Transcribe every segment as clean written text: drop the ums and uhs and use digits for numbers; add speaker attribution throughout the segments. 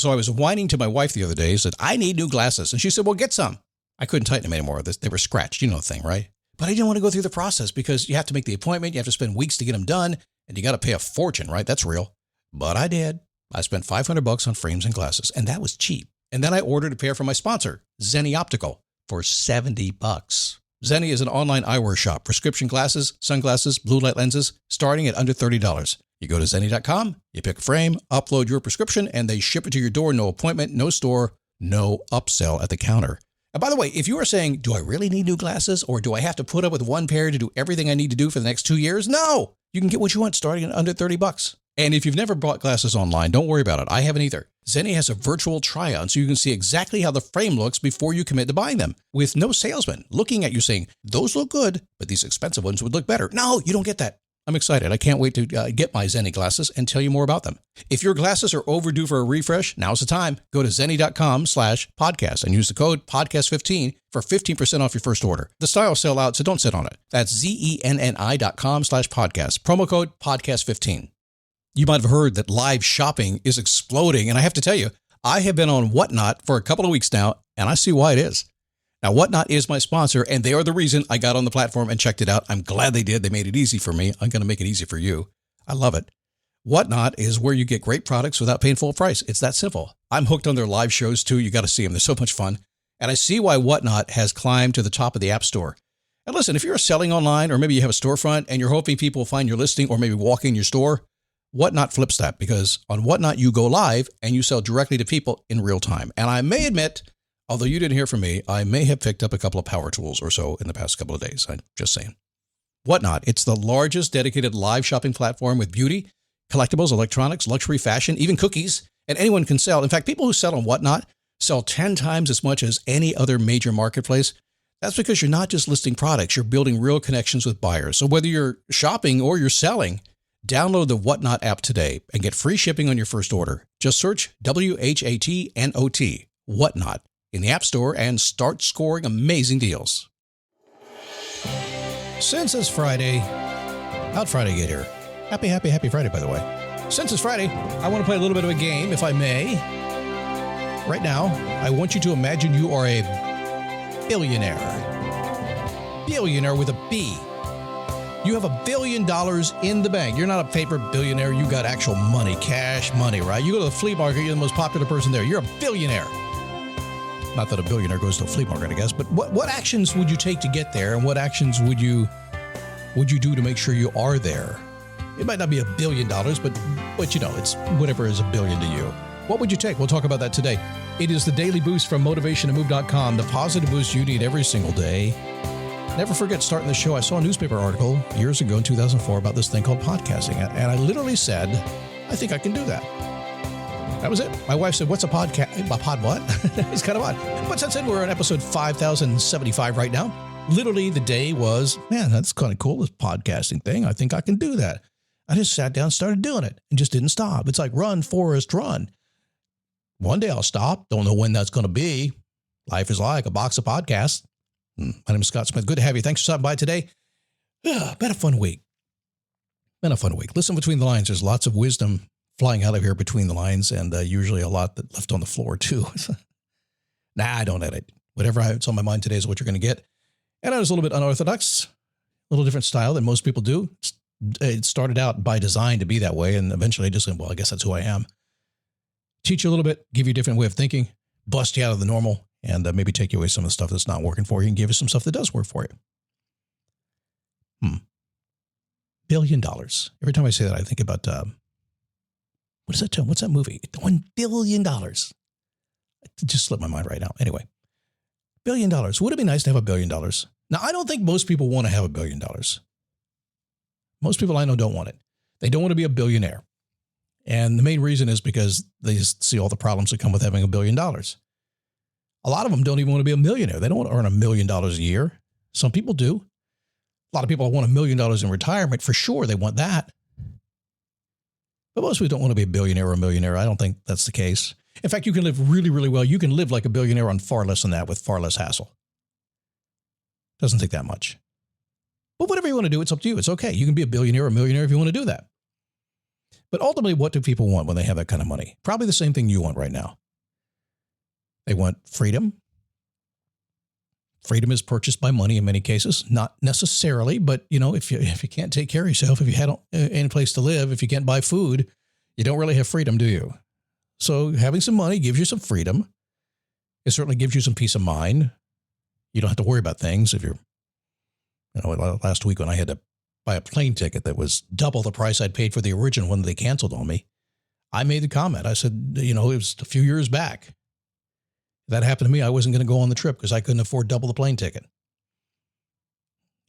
Speaker 1: So I was whining to my wife the other day, said, I need new glasses. And she said, well, get some. I couldn't tighten them anymore. They were scratched. You know the thing, right? But I didn't want to go through the process because you have to make the appointment. You have to spend weeks to get them done. And you got to pay a fortune, right? That's real. But I did. I spent $500 on frames and glasses, and that was cheap. And then I ordered a pair from my sponsor, Zenni Optical, for $70. Zenni is an online eyewear shop. Prescription glasses, sunglasses, blue light lenses, starting at under $30. You go to Zenni.com, you pick a frame, upload your prescription, and they ship it to your door. No appointment, no store, no upsell at the counter. And by the way, if you are saying, do I really need new glasses, or do I have to put up with one pair to do everything I need to do for the next 2 years? No! You can get what you want starting at under $30. And if you've never bought glasses online, don't worry about it. I haven't either. Zenni has a virtual try-on, so you can see exactly how the frame looks before you commit to buying them, with no salesman looking at you saying, those look good, but these expensive ones would look better. No, you don't get that. I'm excited. I can't wait to get my Zenni glasses and tell you more about them. If your glasses are overdue for a refresh, now's the time. Go to Zenni.com/podcast and use the code podcast15 for 15% off your first order. The styles sell out, so don't sit on it. That's Zenni.com/podcast. Promo code podcast15. You might have heard that live shopping is exploding, and I have to tell you, I have been on Whatnot for a couple of weeks now, and I see why it is. Now, Whatnot is my sponsor, and they are the reason I got on the platform and checked it out. I'm glad they did. They made it easy for me. I'm going to make it easy for you. I love it. Whatnot is where you get great products without paying full price. It's that simple. I'm hooked on their live shows, too. You got to see them. They're so much fun. And I see why Whatnot has climbed to the top of the App Store. And listen, if you're selling online, or maybe you have a storefront and you're hoping people will find your listing or maybe walk in your store, Whatnot flips that, because on Whatnot, you go live and you sell directly to people in real time. And I may admit, although you didn't hear from me, I may have picked up a couple of power tools or so in the past couple of days. I'm just saying. Whatnot, it's the largest dedicated live shopping platform with beauty, collectibles, electronics, luxury, fashion, even cookies, and anyone can sell. In fact, people who sell on Whatnot sell 10 times as much as any other major marketplace. That's because you're not just listing products, you're building real connections with buyers. So whether you're shopping or you're selling, download the Whatnot app today and get free shipping on your first order. Just search WHATNOT, Whatnot, in the App Store and start scoring amazing deals. Since it's Friday, how'd Friday get here? Happy Friday, by the way. Since it's Friday, I want to play a little bit of a game, if I may. Right now, I want you to imagine you are a billionaire. Billionaire with a B. You have $1 billion in the bank. You're not a paper billionaire. You got actual money, cash money, right? You go to the flea market, you're the most popular person there. You're a billionaire. Not that a billionaire goes to a flea market, I guess, but what actions would you take to get there, and what actions would you do to make sure you are there? It might not be $1 billion, but you know, it's whatever is $1 billion to you. What would you take? We'll talk about that today. It is the daily boost from motivationtomove.com, the positive boost you need every single day. Never forget, starting the show, I saw a newspaper article years ago in 2004 about this thing called podcasting, and I literally said, I think I can do that. That was it. My wife said, what's a podcast? A pod what? It's kind of odd. But since then, we're on episode 5075 right now. Literally, the day was, man, that's kind of cool, this podcasting thing. I think I can do that. I just sat down, started doing it, and just didn't stop. It's like, run, Forrest, run. One day I'll stop. Don't know when that's going to be. Life is like a box of podcasts. My name is Scott Smith. Good to have you. Thanks for stopping by today. Been a fun week. Listen between the lines. There's lots of wisdom flying out of here between the lines, and usually a lot that left on the floor, too. Nah, I don't edit. Whatever it's on my mind today is what you're going to get. And I was a little bit unorthodox, a little different style than most people do. It started out by design to be that way, and eventually I just said, well, I guess that's who I am. Teach you a little bit, give you a different way of thinking, bust you out of the normal, and maybe take you away some of the stuff that's not working for you and give you some stuff that does work for you. $1 billion. Every time I say that, I think about, what is that term? What's that movie? $1 billion. It just slipped my mind right now. Anyway, $1 billion. Would it be nice to have $1 billion? Now, I don't think most people want to have $1 billion. Most people I know don't want it. They don't want to be a billionaire. And the main reason is because they just see all the problems that come with having $1 billion. A lot of them don't even want to be a millionaire. They don't want to earn $1 million a year. Some people do. A lot of people want $1 million in retirement. For sure, they want that. But most people don't want to be a billionaire or a millionaire. I don't think that's the case. In fact, you can live really, really well. You can live like a billionaire on far less than that with far less hassle. Doesn't take that much. But whatever you want to do, it's up to you. It's okay. You can be a billionaire or a millionaire if you want to do that. But ultimately, what do people want when they have that kind of money? Probably the same thing you want right now. They want freedom. Freedom is purchased by money in many cases, not necessarily, but if you can't take care of yourself, if you had any place to live, if you can't buy food, you don't really have freedom, do you? So having some money gives you some freedom. It certainly gives you some peace of mind. You don't have to worry about things. If you're, last week when I had to buy a plane ticket that was double the price I'd paid for the original one that they canceled on me, I made the comment. I said, it was a few years back. If that happened to me, I wasn't going to go on the trip because I couldn't afford double the plane ticket.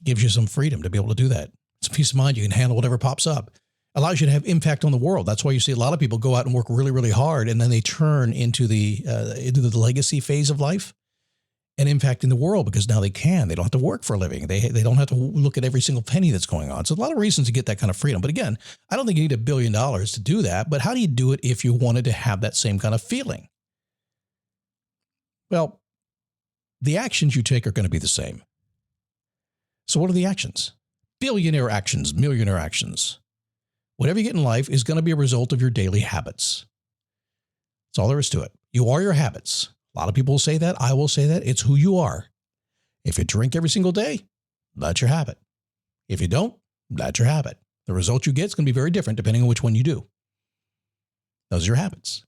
Speaker 1: Gives you some freedom to be able to do that. It's a peace of mind. You can handle whatever pops up. Allows you to have impact on the world. That's why you see a lot of people go out and work really, really hard, and then they turn into the legacy phase of life and impacting the world because now they can. They don't have to work for a living. They don't have to look at every single penny that's going on. So a lot of reasons to get that kind of freedom. But again, I don't think you need $1 billion to do that. But how do you do it if you wanted to have that same kind of feeling? Well, the actions you take are going to be the same. So what are the actions? Billionaire actions, millionaire actions. Whatever you get in life is going to be a result of your daily habits. That's all there is to it. You are your habits. A lot of people will say that. I will say that. It's who you are. If you drink every single day, that's your habit. If you don't, that's your habit. The result you get is going to be very different depending on which one you do. Those are your habits.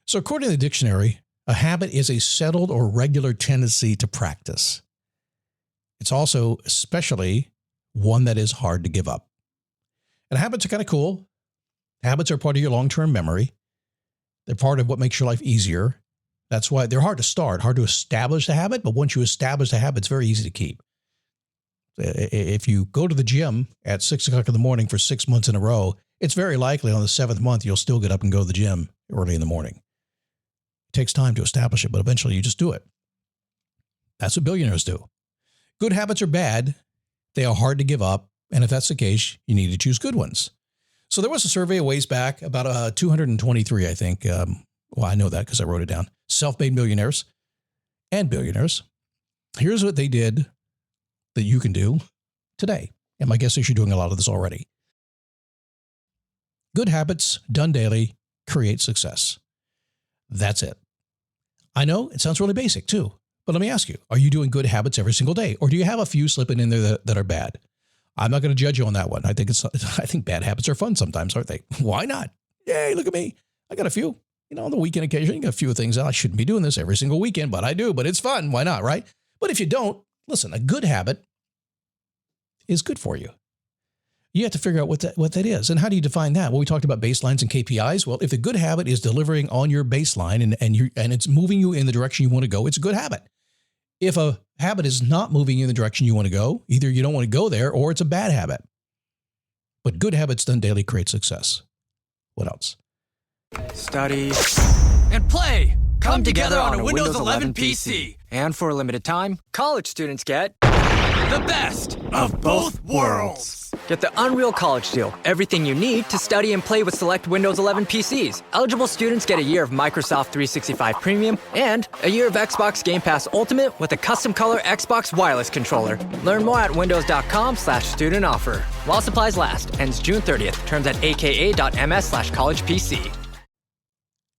Speaker 1: So according to the dictionary, a habit is a settled or regular tendency to practice. It's also especially one that is hard to give up. And habits are kind of cool. Habits are part of your long-term memory. They're part of what makes your life easier. That's why they're hard to start, hard to establish a habit. But once you establish a habit, it's very easy to keep. If you go to the gym at 6 o'clock in the morning for 6 months in a row, it's very likely on the 7th month, you'll still get up and go to the gym early in the morning. It takes time to establish it, but eventually you just do it. That's what billionaires do. Good habits are bad. They are hard to give up. And if that's the case, you need to choose good ones. So there was a survey a ways back, about 223, I think. Well, I know that because I wrote it down. Self-made millionaires and billionaires. Here's what they did that you can do today. And my guess is you're doing a lot of this already. Good habits done daily create success. That's it. I know it sounds really basic too, but let me ask you, are you doing good habits every single day? Or do you have a few slipping in there that are bad? I'm not going to judge you on that one. I think bad habits are fun sometimes, aren't they? Why not? Yay, look at me. I got a few. On the weekend occasion, you got a few things. I shouldn't be doing this every single weekend, but I do. But it's fun. Why not, right? But if you don't, listen, a good habit is good for you. You have to figure out what that is. And how do you define that? Well, we talked about baselines and KPIs. Well, if a good habit is delivering on your baseline and it's moving you in the direction you want to go, it's a good habit. If a habit is not moving you in the direction you want to go, either you don't want to go there or it's a bad habit. But good habits done daily create success. What else?
Speaker 2: Study and play come together on a Windows 11 PC. And for a limited time, college students get the best of both worlds. Get the Unreal College Deal. Everything you need to study and play with select Windows 11 PCs. Eligible students get a year of Microsoft 365 Premium and a year of Xbox Game Pass Ultimate with a custom color Xbox wireless controller. Learn more at windows.com/student offer. While supplies last. Ends June 30th. Terms at aka.ms/collegepc.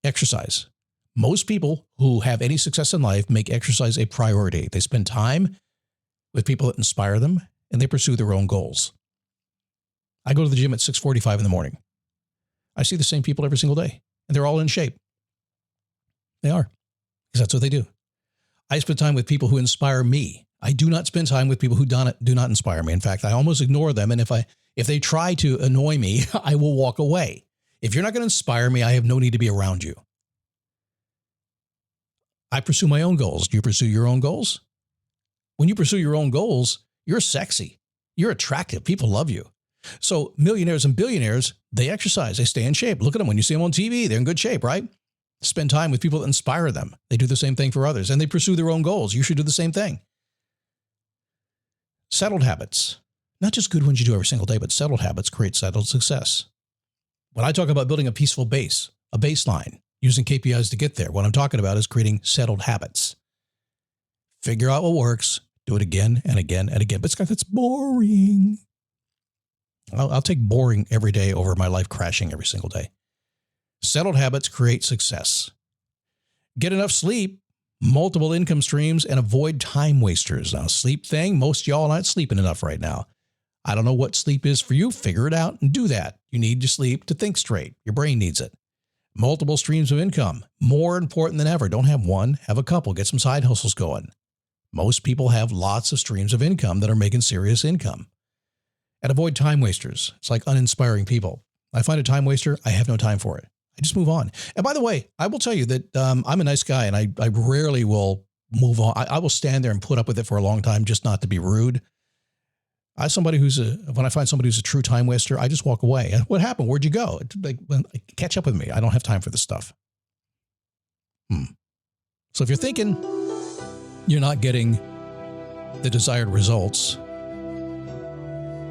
Speaker 1: Exercise. Most people who have any success in life make exercise a priority. They spend time with people that inspire them, and they pursue their own goals. I go to the gym at 6:45 in the morning. I see the same people every single day, and they're all in shape. They are, because that's what they do. I spend time with people who inspire me. I do not spend time with people who do not inspire me. In fact, I almost ignore them, and if they try to annoy me, I will walk away. If you're not going to inspire me, I have no need to be around you. I pursue my own goals. Do you pursue your own goals? When you pursue your own goals, you're sexy. You're attractive. People love you. So millionaires and billionaires, they exercise. They stay in shape. Look at them. When you see them on TV, they're in good shape, right? Spend time with people that inspire them. They do the same thing for others, and they pursue their own goals. You should do the same thing. Settled habits. Not just good ones you do every single day, but settled habits create settled success. When I talk about building a peaceful base, a baseline, using KPIs to get there, what I'm talking about is creating settled habits. Figure out what works, do it again and again and again. But Scott, that's boring. I'll take boring every day over my life crashing every single day. Settled habits create success. Get enough sleep, multiple income streams, and avoid time wasters. Now, sleep thing, most of y'all are not sleeping enough right now. I don't know what sleep is for you. Figure it out and do that. You need to sleep to think straight. Your brain needs it. Multiple streams of income, more important than ever. Don't have one, have a couple. Get some side hustles going. Most people have lots of streams of income that are making serious income. And avoid time wasters. It's like uninspiring people. I find a time waster, I have no time for it. I just move on. And by the way, I will tell you that I'm a nice guy and I rarely will move on. I will stand there and put up with it for a long time just not to be rude. When I find somebody who's a true time waster, I just walk away. What happened? Where'd you go? Catch up with me. I don't have time for this stuff. So if you're thinking you're not getting the desired results,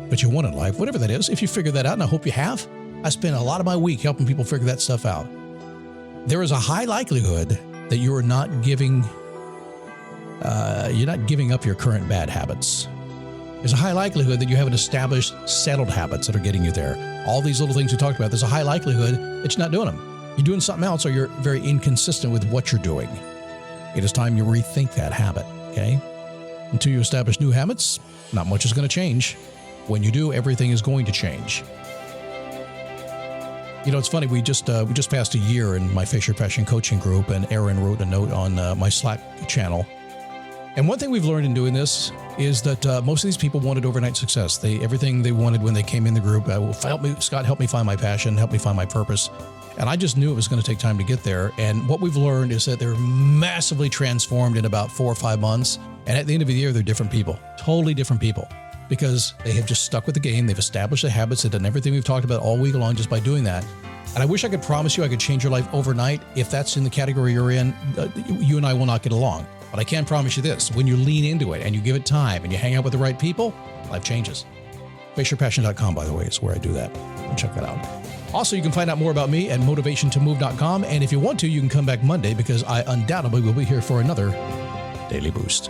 Speaker 1: but you want in life, whatever that is, if you figure that out, and I hope you have, I spend a lot of my week helping people figure that stuff out. There is a high likelihood that you are not giving up your current bad habits. There's a high likelihood that you haven't established settled habits that are getting you there. All these little things we talked about, there's a high likelihood that you're not doing them. You're doing something else or you're very inconsistent with what you're doing. It is time you rethink that habit, okay? Until you establish new habits, not much is going to change. When you do, everything is going to change. You know, it's funny, we just passed a year in my Face Your Passion coaching group, and Aaron wrote a note on my Slack channel. And one thing we've learned in doing this is that most of these people wanted overnight success. Everything they wanted when they came in the group, Scott, help me find my passion, help me find my purpose. And I just knew it was going to take time to get there. And what we've learned is that they're massively transformed in about 4 or 5 months. And at the end of the year, they're different people, totally different people, because they have just stuck with the game. They've established the habits. They've done everything we've talked about all week long just by doing that. And I wish I could promise you I could change your life overnight. If that's in the category you're in, you and I will not get along. But I can promise you this, when you lean into it and you give it time and you hang out with the right people, life changes. FaceYourPassion.com, by the way, is where I do that. Check that out. Also, you can find out more about me at motivationtomove.com. And if you want to, you can come back Monday because I undoubtedly will be here for another Daily Boost.